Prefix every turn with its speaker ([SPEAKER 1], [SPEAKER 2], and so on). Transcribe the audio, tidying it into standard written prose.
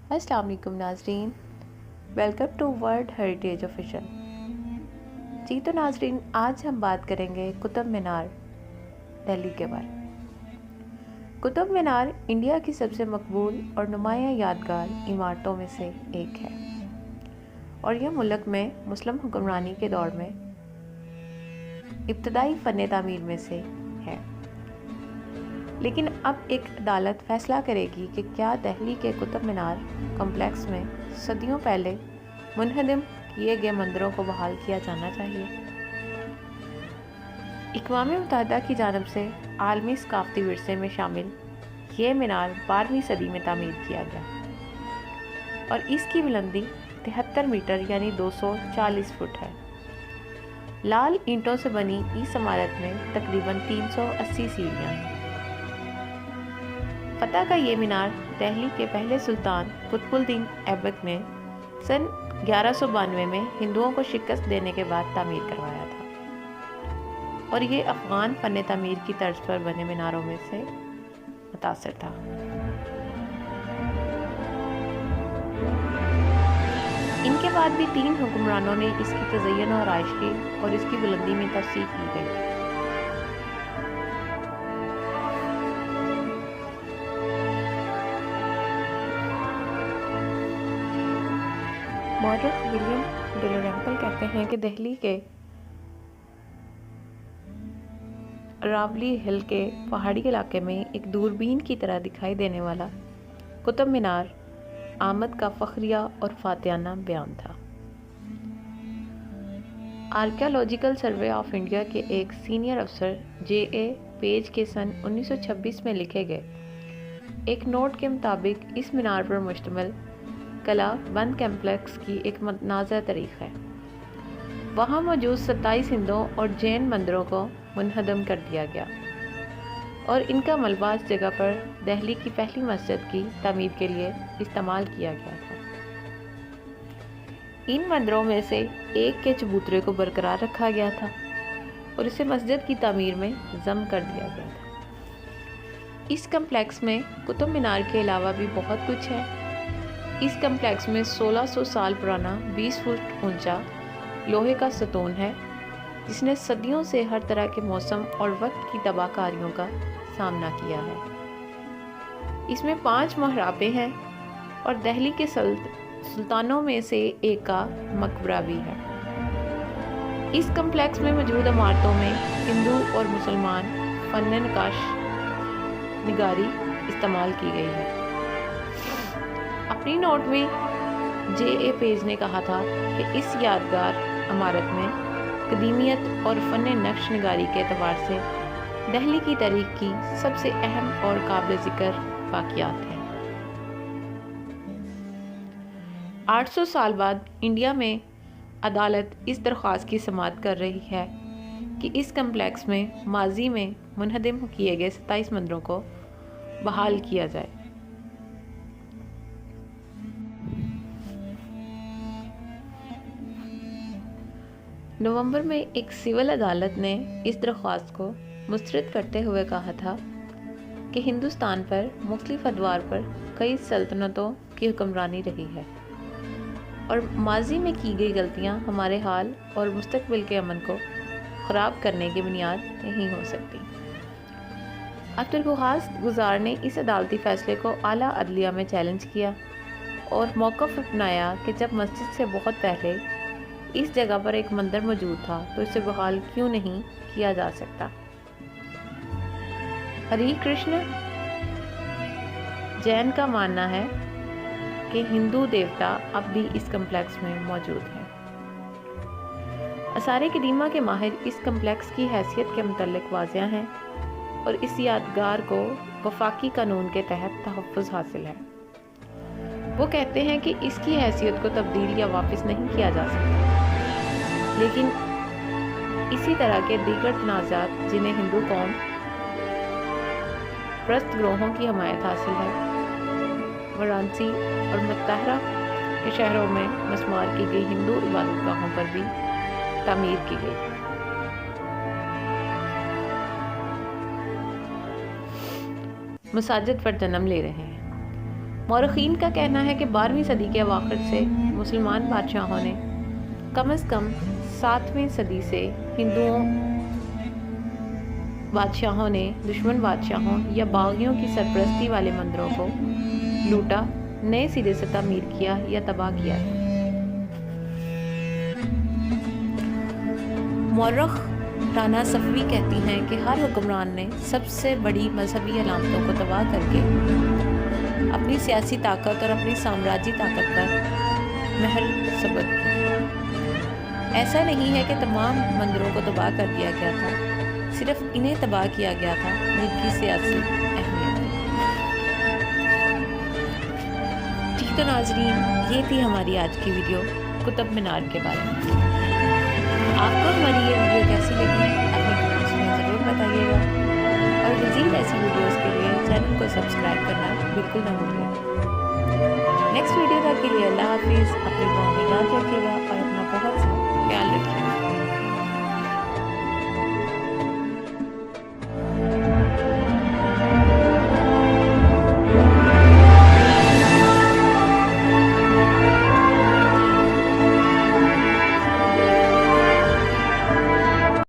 [SPEAKER 1] السلام علیکم ناظرین، welcome to world heritage official. جی تو ناظرین، آج ہم بات کریں گے قطب مینار دہلی کے بارے میں۔ قطب مینار انڈیا کی سب سے مقبول اور نمایاں یادگار عمارتوں میں سے ایک ہے، اور یہ ملک میں مسلم حکمرانی کے دور میں ابتدائی فن تعمیر میں سے ہے۔ لیکن اب ایک عدالت فیصلہ کرے گی کہ کیا دہلی کے قطب مینار کمپلیکس میں صدیوں پہلے منہدم کیے گئے مندروں کو بحال کیا جانا چاہیے۔ اقوام متحدہ کی جانب سے عالمی ثقافتی ورثے میں شامل یہ مینار 12ویں صدی میں تعمیر کیا گیا، اور اس کی بلندی 73 میٹر یعنی 240 فٹ ہے۔ لال اینٹوں سے بنی اس عمارت میں تقریباً 380 سیڑھیاں ہیں۔ فتح کا یہ مینار دہلی کے پہلے سلطان قطب الدین ایبک نے سن 1192 میں ہندوؤں کو شکست دینے کے بعد تعمیر کروایا تھا، اور یہ افغان فن تعمیر کی طرز پر بنے میناروں میں سے متاثر تھا۔ ان کے بعد بھی 3 حکمرانوں نے اس کی تزئین و آرائش کی اور اس کی بلندی میں توسیع کی گئی۔ مورخ ولیم ڈیلریمپل کہتے ہیں کہ دہلی کے اراولی ہل کے پہاڑی علاقے میں ایک دوربین کی طرح دکھائی دینے والا قطب مینار آمد کا فخریہ اور فاتحانہ بیان تھا۔ آرکیالوجیکل سروے آف انڈیا کے ایک سینئر افسر جے اے پیج کے سن 1926 میں لکھے گئے ایک نوٹ کے مطابق اس مینار پر مشتمل قلعہ بند کمپلیکس کی ایک متنازع تاریخ ہے۔ وہاں موجود 27 ہندو اور جین مندروں کو منہدم کر دیا گیا، اور ان کا ملبہ اس جگہ پر دہلی کی پہلی مسجد کی تعمیر کے لیے استعمال کیا گیا تھا۔ ان مندروں میں سے ایک کے چبوترے کو برقرار رکھا گیا تھا اور اسے مسجد کی تعمیر میں ضم کر دیا گیا تھا۔ اس کمپلیکس میں قطب مینار کے علاوہ بھی بہت کچھ ہے۔ اس کمپلیکس میں 1600 سال پرانا 20 فٹ اونچا لوہے کا ستون ہے، جس نے صدیوں سے ہر طرح کے موسم اور وقت کی تباہ کاریوں کا سامنا کیا ہے۔ اس میں 5 محرابیں ہیں اور دہلی کے سلطانوں میں سے ایک کا مقبرہ بھی ہے۔ اس کمپلیکس میں موجود عمارتوں میں ہندو اور مسلمان فن نقاش نگاری استعمال کی گئی ہے۔ اپنی نوٹ میں جے اے پیج نے کہا تھا کہ اس یادگار عمارت میں قدیمیت اور فن نقش نگاری کے اعتبار سے دہلی کی تاریخ کی سب سے اہم اور قابل ذکر واقعات ہیں۔ 800 سال بعد انڈیا میں عدالت اس درخواست کی سماعت کر رہی ہے کہ اس کمپلیکس میں ماضی میں منہدم کیے گئے 27 مندروں کو بحال کیا جائے۔ نومبر میں ایک سول عدالت نے اس درخواست کو مسترد کرتے ہوئے کہا تھا کہ ہندوستان پر مختلف ادوار پر کئی سلطنتوں کی حکمرانی رہی ہے، اور ماضی میں کی گئی غلطیاں ہمارے حال اور مستقبل کے امن کو خراب کرنے کی بنیاد نہیں ہو سکتی۔ اب درخواست گزار نے اس عدالتی فیصلے کو اعلیٰ عدلیہ میں چیلنج کیا اور موقف اپنایا کہ جب مسجد سے بہت پہلے اس جگہ پر ایک مندر موجود تھا تو اسے بحال کیوں نہیں کیا جا سکتا۔ ہری کرشن جین کا ماننا ہے کہ ہندو دیوتا اب بھی اس کمپلیکس میں موجود ہیں۔ آثار قدیمہ کے ماہر اس کمپلیکس کی حیثیت کے متعلق واضح ہیں، اور اس یادگار کو وفاقی قانون کے تحت تحفظ حاصل ہے۔ وہ کہتے ہیں کہ اس کی حیثیت کو تبدیل یا واپس نہیں کیا جا سکتا، لیکن اسی طرح کے دیگر تنازعات جنہیں ہندو قوم پرست گروہوں کی حمایت حاصل ہے، وارانسی اور متحرہ کے شہروں میں مسمار کی گئی ہندو عبادت گاہوں پر بھی تعمیر کی گئی۔ مساجد پر جنم لے رہے ہیں۔ مورخین کا کہنا ہے کہ 12ویں صدی کے اواخر سے مسلمان بادشاہوں نے کم از کم 7ویں صدی سے ہندوؤں بادشاہوں نے دشمن بادشاہوں یا باغیوں کی سرپرستی والے مندروں کو لوٹا، نئے سرے سے تعمیر کیا یا تباہ کیا۔ مورخ رانا صفوی کہتی ہیں کہ ہر حکمران نے سب سے بڑی مذہبی علامتوں کو تباہ کر کے اپنی سیاسی طاقت اور اپنی سامراجی طاقت پر مہر ثبت کی۔ ایسا نہیں ہے کہ تمام مندروں کو تباہ کر دیا گیا تھا، صرف انہیں تباہ کیا گیا تھا جن کی سیاسی اہمیت تھی۔ تو ناظرین، یہ تھی ہماری آج کی ویڈیو قطب مینار کے بارے میں۔ آپ کو ہماری یہ ویڈیو کیسی لگی اپنے کمنٹس میں ضرور بتائیے گا، اور مزید ایسی ویڈیوز کے لیے چینل کو سبسکرائب کرنا بالکل نہ بھولیں۔ نیکسٹ ویڈیو تک کے لیے اللہ حافظ، اپنی دعاؤں میں یاد رکھیے گا اور اپنا بہت سا خیال رکھیے گا۔